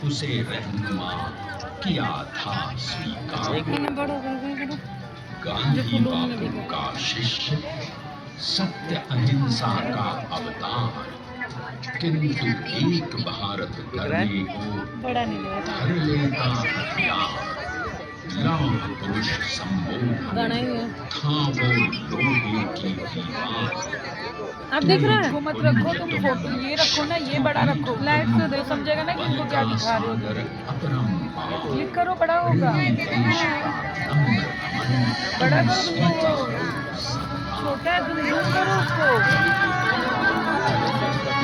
उसे रहनुमा किया था स्वीकार। गांधी बापू का शिष्य, सत्य अहिंसा का अवतार, किंतु एक भारत करने को धर लेता हथियार। लौह पुरुष संबोधन था वो लोहे की दीवार। आप देख रहे हैं? वो मत रखो तुम फोटो, ये रखो ना, ये बड़ा रखो, लाइट से तो समझेगा ना कि इनको क्या दिखा रहे हो। क्लिक करो, बड़ा होगा। बड़ा करो तुमको, छोटा है तुम जूम करो उसको।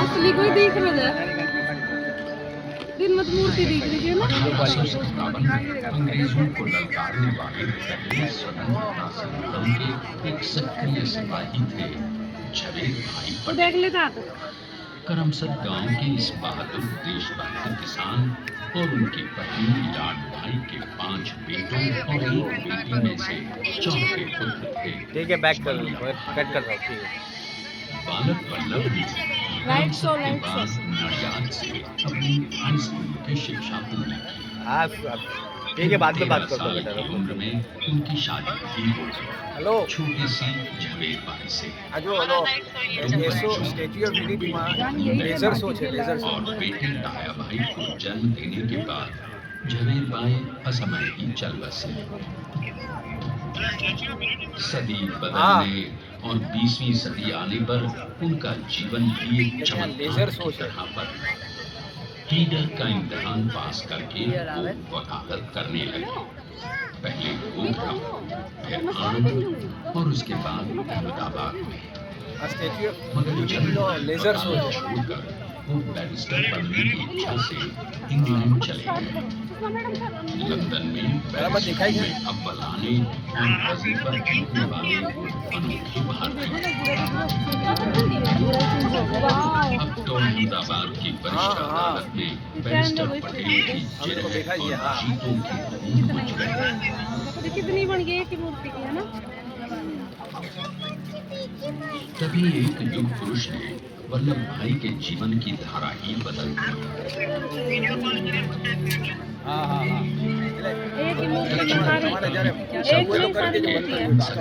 असली कोई देख रहा है, दिन मत मूर्ति देख लीजिए ना। अंग्रेजों को ललकारने वाले पहले स्वतंत्रता संग्राम के एक सक्रिय सिपाही थे झवेर भाई तो देख लेता था। करमसद गांव के इस बहादुर देशभक्त किसान और उनकी पत्नी लाड भाई के 5 बेटों और एक बेटी में से चौथे पुत्र थे। ठीक है, बैक कर कट कर दो। ठीक है, बालक वल्लभ ने राइट सो नडियाद से अपनी हाई स्कूल की शिक्षा पूरी की। हाँ ठीक है, बाद में बात करता हूँ 13 साल बेटा। की उम्र में उनकी शादी भी हो गई। हेलो छोटी सी झवेर भाई से आजो हेलो, ये सो स्टैच्यू ऑफ यूनिटी में लेजर शो है, लेजर शो। और बेटे दाया भाई को जन्म देने के बाद झवेर भाई असमय ही चल बसे। सदी बदलने और 20वीं सदी आने पर उनका जीवन भी एक चमत्कार की तरह बदला। लीडर का इम्तिहान पास करके वो वकालत करने लगे। पहले गोधरा, फिर आनंद और उसके बाद अहमदाबाद में। मगर जब लेजर शो छोड़कर वो बैरिस्टर बनने की इच्छा से इंग्लैंड चले गए। लंदन में बैरिस्टर में अव्वल आने और वजीफा जीतने वाले अनोखे भारतीय। अब तो अहमदाबाद की वरिष्ठ अदालत में बैरिस्टर पटेल की जिरह और जीतों की धूम मच गई। कितनी बन गई की मूर्ति की, है ना? तभी एक युग पुरुष ने वल्लभ भाई के जीवन की धारा ही बदल दी। एक ही मूर्ति में सारी, एक ही सारी मूर्ति है।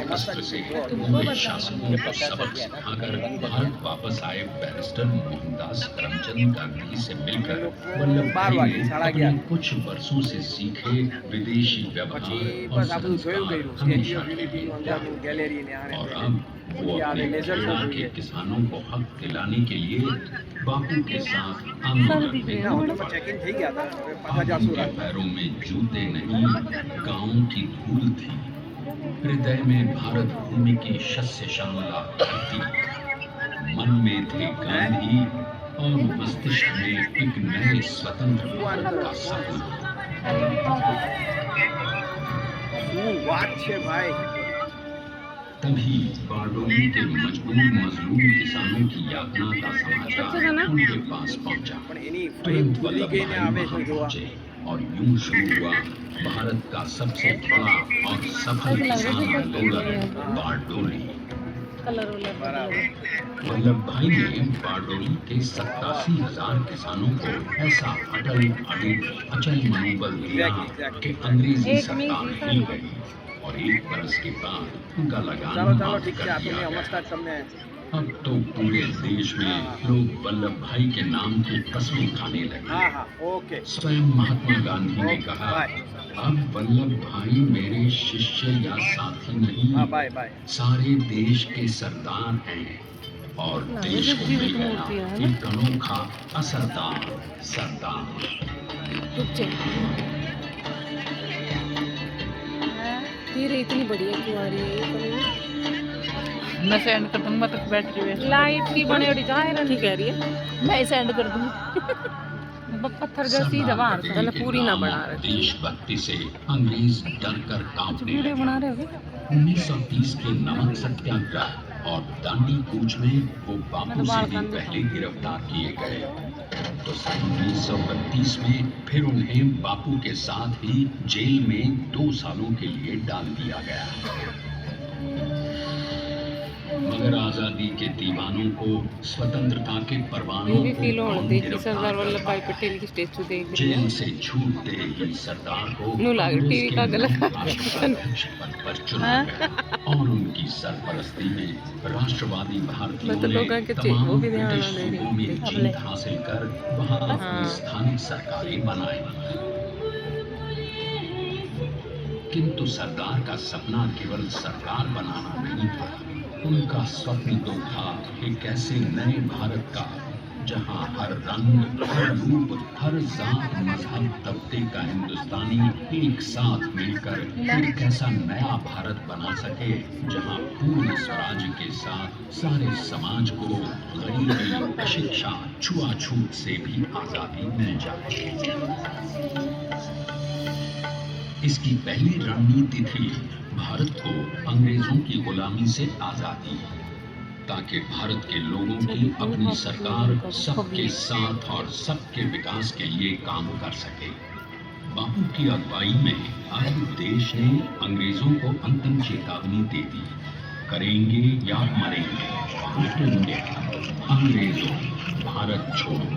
शस्त्र से पूरे शासकों को सबक सिखाकर भारत वापस आए बैरिस्टर मोहनदास करमचंद गांधी से मिलकर वल्लभ भाई ने अपने कुछ वर्षों से सीखे विदेशी व्यवहार और संस्कार हमेशा और अब वो अपने बिहार के किसानों को हक दिलाने के लिए बापू के साथ आंदोलन में उनके पैरों में जूते नहीं, गांवों की धूल थी। हृदय में भारत भूमि की शस्य श्यामला धरती, मन में थे गांधी और मस्तिष्क में एक नए स्वतंत्र भारत का सपना। तभी बारडोली के मजबूर मजलूम किसानों की यातना का समाचार उनके पास पहुंचा। तुरंत वल्लभ भाई वहां पहुंचे और यूं शुरू हुआ भारत का सबसे बड़ा और सफल किसान आंदोलन बारडोली। वल्लभ भाई ने बारडोली के 87,000 किसानों को ऐसा अटल अचल मनोबल दिया कि अंग्रेजी सरकार हिल गई और 1 बरस के बाद उनका लगान माफ कर दिया गया। अब तो पूरे देश में लोग वल्लभ भाई के नाम की कसमें खाने लगे। स्वयं महात्मा गांधी ने कहा, अब वल्लभ भाई मेरे शिष्य या साथी नहीं, सारे देश के सरदार हैं और देश को मिल गया एक अनोखा असरदार सरदार। इतनी बढ़िया क्यों आ रही है? मैं सेंड कर दूंगा, तक बैटरी वेस्ट। लाइट की बड़ी बड़ी जाहिर नहीं कह रही है, मैं सेंड कर दूंगी। पत्थर जैसी जवान तो पूरी ना बना रहे। देशभक्ति से अंग्रेज डर कर कांपने वीडियो बना रहे हो? 1930 के नमक सत्याग्रह और दांडी कूच में वो बापू से भी पहले गिरफ्तार किए गए। तो सन 1932 में फिर उन्हें बापू के साथ ही जेल में 2 सालों के लिए डाल दिया गया। मगर आजादी के दीवानों को स्वतंत्रता के ये परवानों भी को फील होने कौन दे कि गिरफ्तार सरदार कर वल्लभ भाई पाया? पटेल की स्टेचू देख रही जेल है। से छूटते ही सरदार को नो लागे कांग्रेस टीवी के का गला नए राष्ट्रीय अध्यक्ष पद पर चुना गया और उनकी सरपरस्ती में राष्ट्रवादी भारतीयों मतलब ने लोगों के वो तमाम भी ध्यान ब्रिटिश दे रही सूबों में जीत हासिल कर वहां अपनी हाँ। स्थानीय सरकारें बनाई। किंतु सरदार का सपना केवल सरकार बनाना नहीं था, उनका स्वप्न तो था एक ऐसे नए भारत का जहां हर रंग, हर रूप, हर जात, मजहब, तबके का हिंदुस्तानी एक साथ मिलकर एक ऐसा नया भारत बना सके जहां पूर्ण स्वराज के साथ सारे समाज को गरीबी, अशिक्षा, छुआछूत से भी आजादी मिल जाए। इसकी पहली रणनीति थी भारत को अंग्रेजों की गुलामी से आजादी, ताकि भारत के लोगों की अपनी सरकार सबके साथ और सबके विकास के लिए काम कर सके। बापू की अगुवाई में अब देश ने अंग्रेजों को अंतिम चेतावनी दे दी, करेंगे या मरेंगे, क्विट इंडिया, अंग्रेजों, भारत छोड़ो।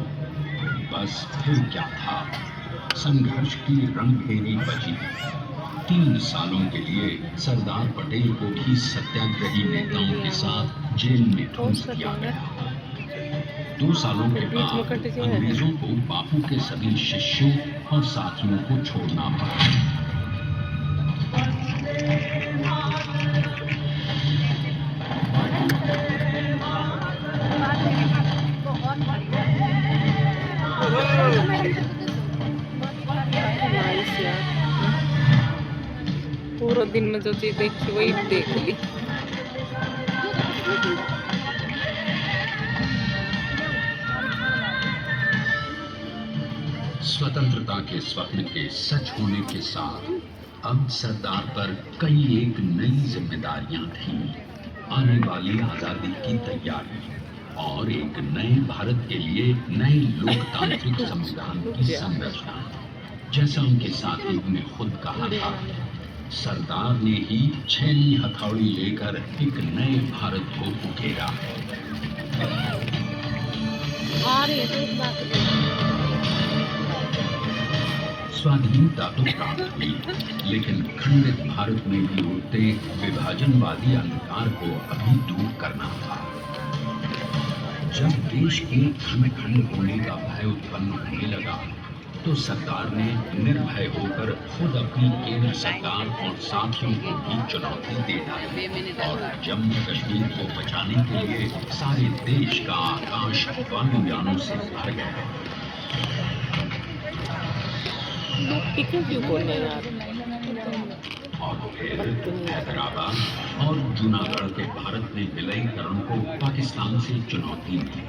बस फिर क्या था, संघर्ष की रणभेरी बची। 3 सालों के लिए सरदार पटेल को भी सत्याग्रही नेताओं के साथ जेल में ठूंस दिया गया। 2 सालों के बाद अंग्रेजों को बापू के सभी शिष्यों और साथियों को छोड़ना पड़ा। पूरा दिन में जो चीज देखी वही देख ली। स्वतंत्रता के स्वप्न के सच होने के साथ अब सरदार पर कई एक नई जिम्मेदारियां थीं। आने वाली आजादी की तैयारी और एक नए भारत के लिए नए लोकतांत्रिक संविधान की संरचना। जैसा उनके साथी ने खुद कहा था, सरदार ने ही 6वीं हथौड़ी लेकर एक नए भारत को उकेरा। स्वाधीनता तो प्राप्त हुई, लेकिन खंडित भारत में भी उठते विभाजनवादी अंधकार को अभी दूर करना था। जब देश के खंड खंड होने का भय उत्पन्न होने लगा, तो सरकार ने निर्भय होकर खुद अपनी केंद्र सरकार और साथियों को भी चुनौती दे डाली और जम्मू कश्मीर को बचाने के लिए सारे देश का आकाश वायुयानों से भर गया। क्यों बोलने यार? और फिर हैदराबाद और जूनागढ़ के भारत ने विलयीकरण को पाकिस्तान से चुनौती दी।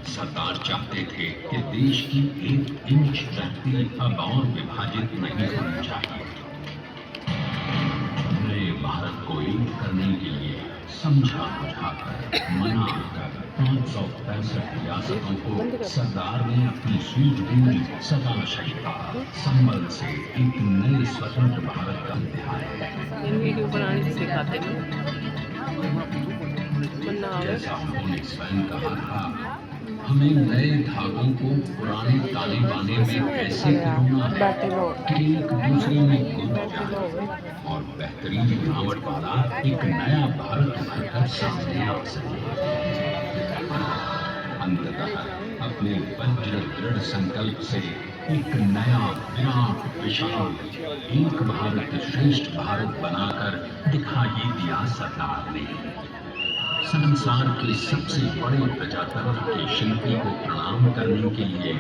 सरदार चाहते थे कि देश की 1 इंच धरती अब और विभाजित नहीं होनी चाहिए। नए भारत को एक करने के लिए समझा बुझाकर मना कर 565 रियासतों को सरदार ने अपनी सूझबूझ, सदाशयता, संबल से एक नए स्वतंत्र भारत का अध्याय। वीडियो बनाने से सिखाते जैसा उन्होंने स्वयं कहा था, हमें नए धागों को पुराने ताने बाने में ऐसे पिरोना कि एक दूसरे में गुंथ जाए और बेहतरीन बनावट वाला एक नया भारत भरकर सामने आ सके। अंततः अपने वज्र दृढ़ संकल्प से एक नया विराट विशाल एक भारत श्रेष्ठ भारत बनाकर दिखाई दिया सरदार ने। संसार के सबसे बड़े प्रजातंत्र के शिल्पी को प्रणाम करने के लिए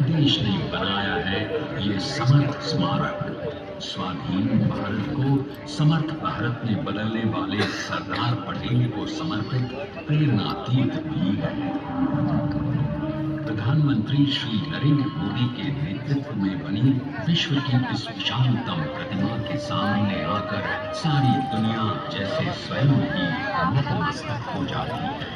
देश ने बनाया है ये समर्थ स्मारक। स्वाधीन भारत को समर्थ भारत में बदलने वाले सरदार पटेल को समर्पित प्रेरणातीत भी है। प्रधानमंत्री श्री नरेंद्र मोदी के नेतृत्व में बनी विश्व की इस विशालतम प्रतिमा के सामने आकर सारी दुनिया जैसे स्वयं ही नतमस्तक हो जाती है।